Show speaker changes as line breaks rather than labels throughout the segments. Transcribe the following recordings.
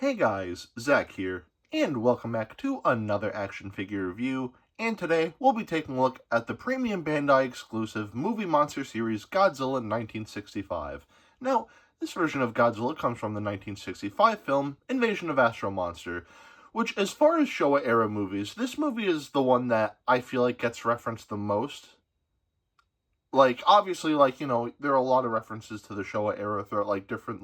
Hey guys, Zack here, and welcome back to another action figure review, and today we'll be taking a look at the premium Bandai exclusive movie monster series Godzilla 1965. Now, this version of Godzilla comes from the 1965 film Invasion of Astro Monster, which as far as Showa era movies, this movie is the one that I feel like gets referenced the most. Like, obviously, there are a lot of references to the Showa era throughout, different,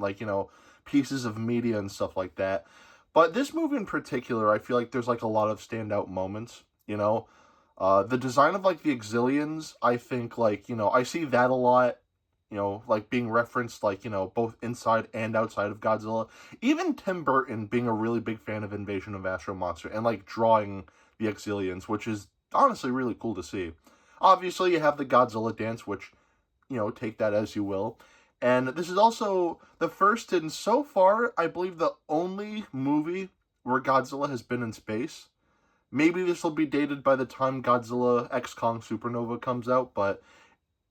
pieces of media and stuff like that. But this movie in particular, I feel like there's, a lot of standout moments. The design of, the Exilians, I think, I see that a lot, being referenced, both inside and outside of Godzilla. Even Tim Burton being a really big fan of Invasion of Astro Monster and, drawing the Exilians, which is honestly really cool to see. Obviously, you have the Godzilla dance, which, take that as you will. And this is also the first and so far, I believe, the only movie where Godzilla has been in space. Maybe this will be dated by the time Godzilla X Kong Supernova comes out, but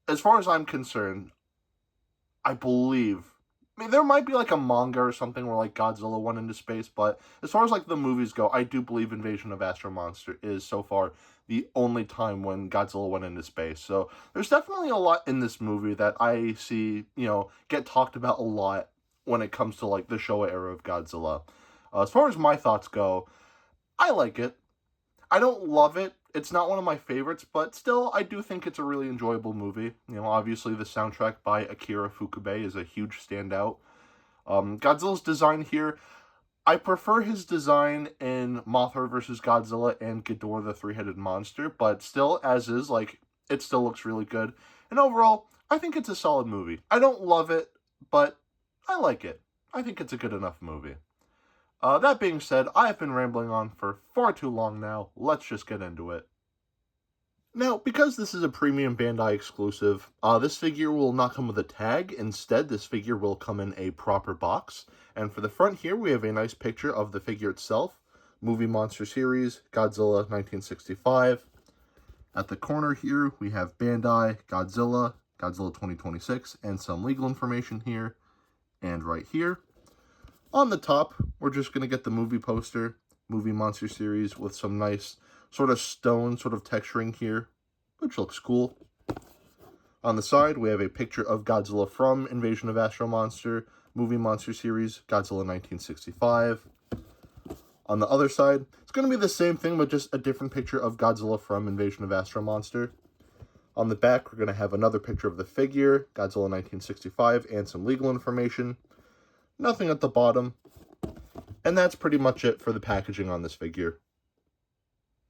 as far as I'm concerned, I believe. There might be a manga or something where Godzilla went into space, but as far as the movies go, I do believe Invasion of Astro Monster is so far the only time when Godzilla went into space. So there's definitely a lot in this movie that I see, get talked about a lot when it comes to the Showa era of Godzilla. As far as my thoughts go, I like it. I don't love it. It's not one of my favorites, but still, I do think it's a really enjoyable movie. Obviously, the soundtrack by Akira Ifukube is a huge standout. Godzilla's design here, I prefer his design in Mothra vs. Godzilla and Ghidorah the Three-Headed Monster, but still, as is, it still looks really good. And overall, I think it's a solid movie. I don't love it, but I like it. I think it's a good enough movie. That being said, I have been rambling on for far too long now. Let's just get into it. Now, because this is a premium Bandai exclusive, this figure will not come with a tag. Instead, this figure will come in a proper box. And for the front here, we have a nice picture of the figure itself. Movie Monster Series, Godzilla 1965. At the corner here, we have Bandai, Godzilla, Godzilla 2026, and some legal information here. And right here, on the top, we're just going to get the movie poster, Movie Monster Series, with some nice sort of stone sort of texturing here, which looks cool. On the side, we have a picture of Godzilla from Invasion of Astro Monster, Movie Monster Series, Godzilla 1965. On the other side, it's going to be the same thing, but just a different picture of Godzilla from Invasion of Astro Monster. On the back, we're going to have another picture of the figure, Godzilla 1965, and some legal information. Nothing at the bottom. And that's pretty much it for the packaging on this figure.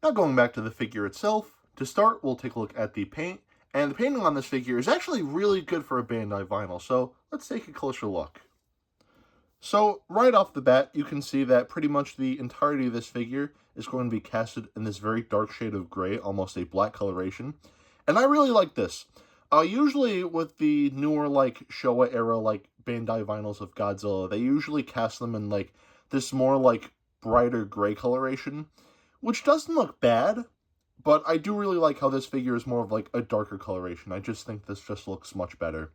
Now going back to the figure itself, to start, we'll take a look at the paint. And the painting on this figure is actually really good for a Bandai vinyl, so let's take a closer look. So, right off the bat, you can see that pretty much the entirety of this figure is going to be casted in this very dark shade of gray, almost a black coloration. And I really like this. Usually with the newer, Showa era, Bandai vinyls of Godzilla, they usually cast them in, this more, brighter gray coloration, which doesn't look bad, but I do really like how this figure is more of, a darker coloration. I just think this just looks much better.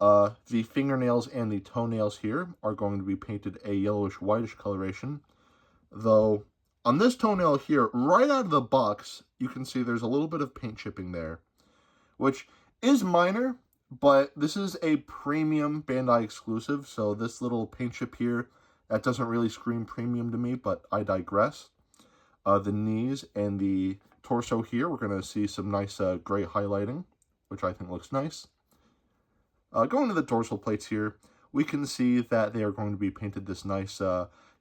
The fingernails and the toenails here are going to be painted a yellowish-whitish coloration, though on this toenail here, right out of the box, you can see there's a little bit of paint chipping there, which is minor, but this is a premium Bandai exclusive, so this little paint chip here, that doesn't really scream premium to me, but I digress. The knees and the torso here, we're going to see some nice gray highlighting, which I think looks nice. Going to the dorsal plates here, we can see that they are going to be painted this nice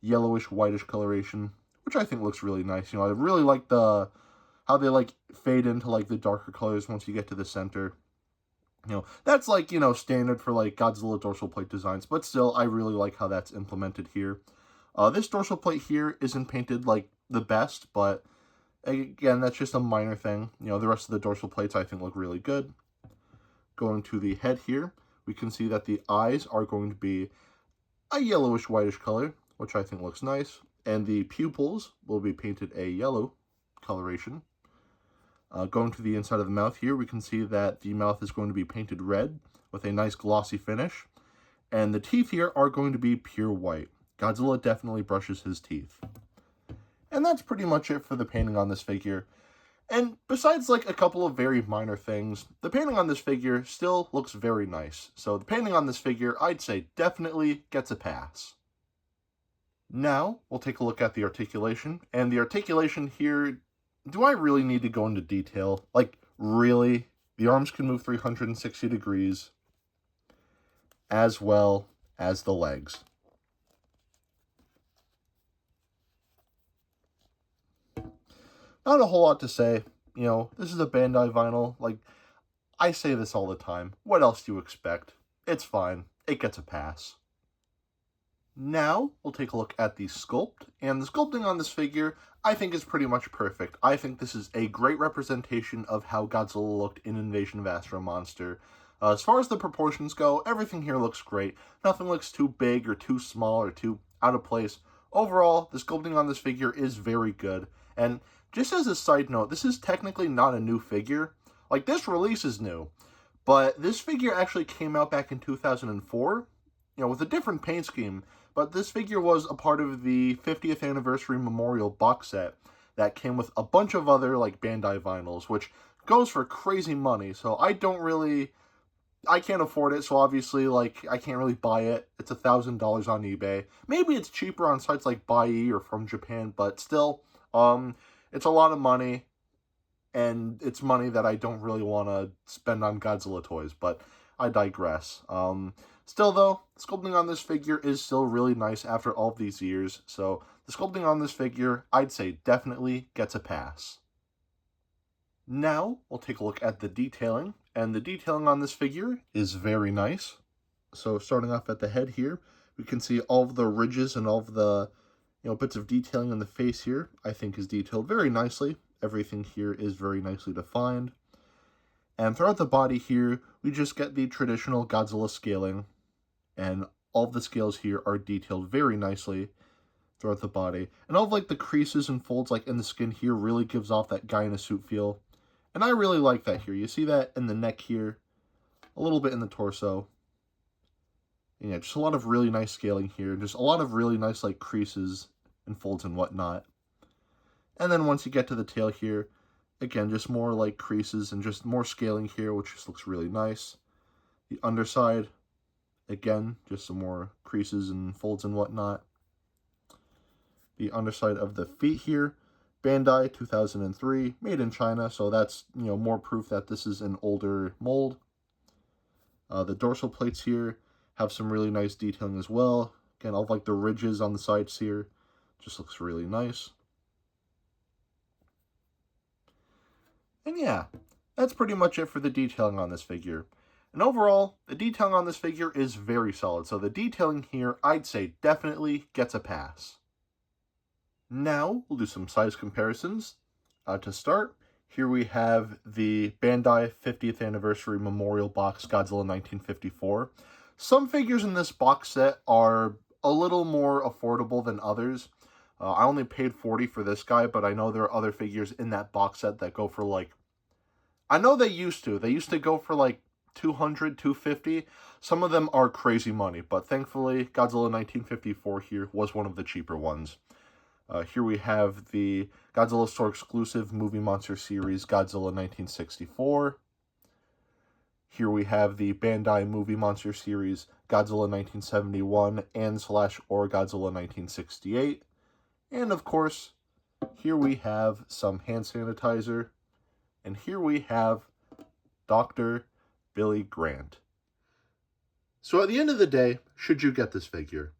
yellowish-whitish coloration, which I think looks really nice. I really like how they fade into the darker colors once you get to the center. That's standard for Godzilla dorsal plate designs, but still I really like how that's implemented here. This dorsal plate here isn't painted the best, but again, that's just a minor thing. The rest of the dorsal plates I think look really good. Going to the head here, we can see that the eyes are going to be a yellowish-whitish color, which I think looks nice, and the pupils will be painted a yellow coloration. Going to the inside of the mouth here, we can see that the mouth is going to be painted red with a nice glossy finish. And the teeth here are going to be pure white. Godzilla definitely brushes his teeth. And that's pretty much it for the painting on this figure. And besides like a couple of very minor things, the painting on this figure still looks very nice. So the painting on this figure, I'd say definitely gets a pass. Now, we'll take a look at the articulation. And the articulation here, do I really need to go into detail? Like, really? The arms can move 360 degrees, as well as the legs. Not a whole lot to say. You know, this is a Bandai vinyl. Like, I say this all the time. What else do you expect? It's fine. It gets a pass. Now, we'll take a look at the sculpt, and the sculpting on this figure, I think is pretty much perfect. I think this is a great representation of how Godzilla looked in Invasion of Astro Monster. As far as the proportions go, everything here looks great. Nothing looks too big or too small or too out of place. Overall, the sculpting on this figure is very good, and just as a side note, this is technically not a new figure. Like, this release is new, but this figure actually came out back in 2004, with a different paint scheme. But this figure was a part of the 50th anniversary memorial box set that came with a bunch of other, like, Bandai vinyls, which goes for crazy money. So I can't afford it, so obviously, like, I can't really buy it. It's $1,000 on eBay. Maybe it's cheaper on sites like Buy or From Japan, but still, it's a lot of money, and it's money that I don't really want to spend on Godzilla toys, but I digress. Still, though, the sculpting on this figure is still really nice after all of these years, so the sculpting on this figure, I'd say, definitely gets a pass. Now, we'll take a look at the detailing, and the detailing on this figure is very nice. So, starting off at the head here, we can see all of the ridges and all of the bits of detailing in the face here, I think is detailed very nicely. Everything here is very nicely defined. And throughout the body here, we just get the traditional Godzilla scaling. And all of the scales here are detailed very nicely throughout the body. And all of like the creases and folds like in the skin here really gives off that guy in a suit feel. And I really like that here. You see that in the neck here, a little bit in the torso. Yeah, just a lot of really nice scaling here. Just a lot of really nice like creases and folds and whatnot. And then once you get to the tail here, again, just more like creases and just more scaling here, which just looks really nice. The underside, again, just some more creases and folds and whatnot. The underside of the feet here, Bandai 2003, made in China, so that's, more proof that this is an older mold. The dorsal plates here have some really nice detailing as well. Again, all of like the ridges on the sides here, just looks really nice. And yeah, that's pretty much it for the detailing on this figure. And overall, the detailing on this figure is very solid. So the detailing here, I'd say, definitely gets a pass. Now, we'll do some size comparisons. To start, here we have the Bandai 50th Anniversary Memorial Box Godzilla 1954. Some figures in this box set are a little more affordable than others. I only paid $40 for this guy, but I know there are other figures in that box set that go for like... I know they used to. They used to go for like $200, $250. Some of them are crazy money, but thankfully, Godzilla 1954 here was one of the cheaper ones. Here we have the Godzilla Store exclusive Movie Monster Series Godzilla 1964. Here we have the Bandai Movie Monster Series Godzilla 1971 and/or Godzilla 1968. And of course, here we have some hand sanitizer. And here we have Dr. Billy Grant. So at the end of the day, should you get this figure?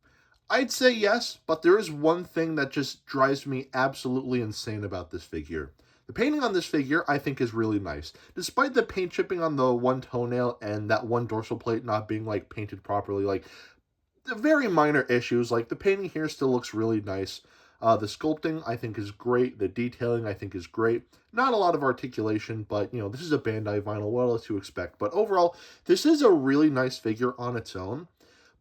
I'd say yes, but there is one thing that just drives me absolutely insane about this figure. The painting on this figure, I think, is really nice. Despite the paint chipping on the one toenail and that one dorsal plate not being, like, painted properly, like, the very minor issues, like, the painting here still looks really nice. The sculpting, I think, is great. The detailing, I think, is great. Not a lot of articulation, but, this is a Bandai vinyl. What else to expect? But overall, this is a really nice figure on its own.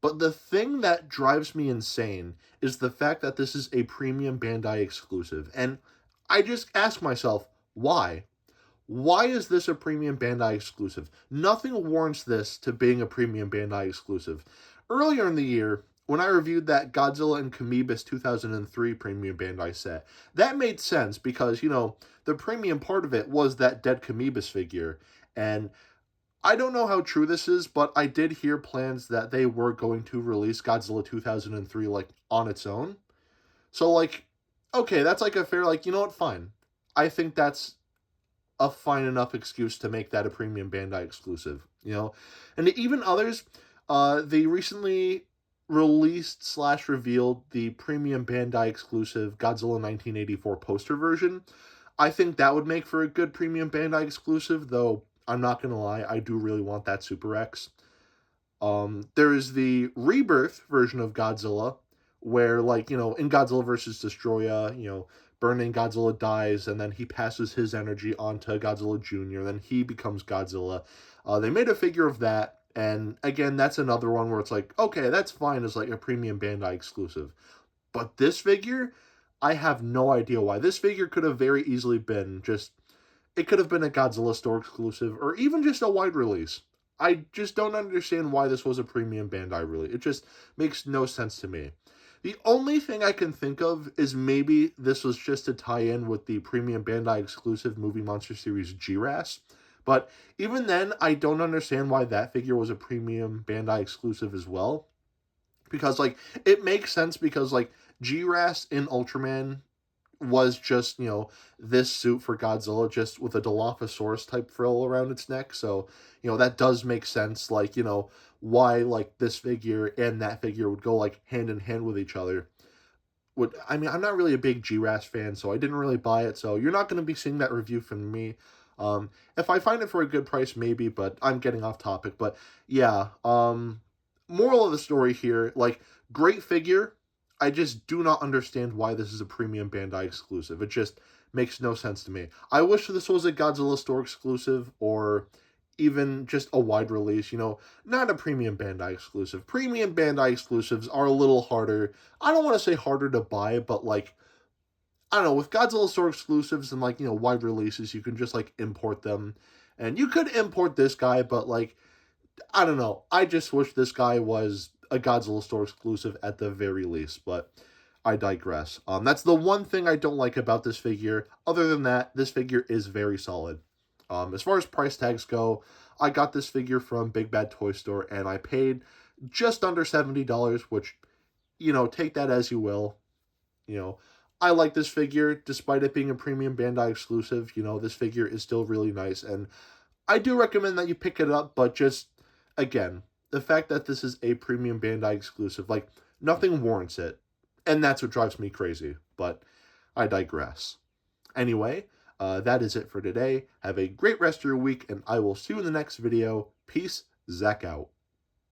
But the thing that drives me insane is the fact that this is a premium Bandai exclusive. And I just ask myself, why? Why is this a premium Bandai exclusive? Nothing warrants this to being a premium Bandai exclusive. Earlier in the year, when I reviewed that Godzilla and Kamibus 2003 premium Bandai set, that made sense because, the premium part of it was that dead Kamibus figure. And I don't know how true this is, but I did hear plans that they were going to release Godzilla 2003, like, on its own. So, like, okay, that's like a fair, like, you know what, fine. I think that's a fine enough excuse to make that a premium Bandai exclusive. And even others, they recently released slash revealed the premium Bandai exclusive Godzilla 1984 poster version. I think that would make for a good premium Bandai exclusive, though I'm not gonna lie, I do really want that Super X. There is the Rebirth version of Godzilla, where, like, in Godzilla vs. Destroya, Burning Godzilla dies, and then he passes his energy onto Godzilla Jr., then he becomes Godzilla. They made a figure of that, and again, that's another one where it's like, okay, that's fine as, like, a premium Bandai exclusive. But this figure, I have no idea why. This figure could have very easily been it could have been a Godzilla store exclusive, or even just a wide release. I just don't understand why this was a premium Bandai, really. It just makes no sense to me. The only thing I can think of is maybe this was just to tie in with the premium Bandai exclusive Movie Monster Series G-Ras. But even then, I don't understand why that figure was a premium Bandai exclusive as well. Because, like, it makes sense because, like, G-Ras in Ultraman was just, this suit for Godzilla just with a Dilophosaurus type frill around its neck. So, that does make sense. Like, why, like, this figure and that figure would go, like, hand in hand with each other. I'm not really a big G-Ras fan, so I didn't really buy it. So you're not going to be seeing that review from me. If I find it for a good price, maybe, but I'm getting off topic. But yeah, moral of the story here, like, great figure. I just do not understand why this is a premium Bandai exclusive. It just makes no sense to me. I wish this was a Godzilla store exclusive or even just a wide release, not a premium Bandai exclusive. Premium Bandai exclusives are a little harder. I don't want to say harder to buy, but, like, I don't know, with Godzilla store exclusives and, like, wide releases, you can just, like, import them. And you could import this guy, but, like, I don't know. I just wish this guy was a Godzilla store exclusive at the very least, but I digress. That's the one thing I don't like about this figure. Other than that, this figure is very solid. As far as price tags go, I got this figure from Big Bad Toy Store, and I paid just under $70, which, take that as you will. I like this figure, despite it being a premium Bandai exclusive. This figure is still really nice, and I do recommend that you pick it up, but just, again, the fact that this is a premium Bandai exclusive, like, nothing warrants it. And that's what drives me crazy, but I digress. Anyway, that is it for today. Have a great rest of your week, and I will see you in the next video. Peace, Zack out.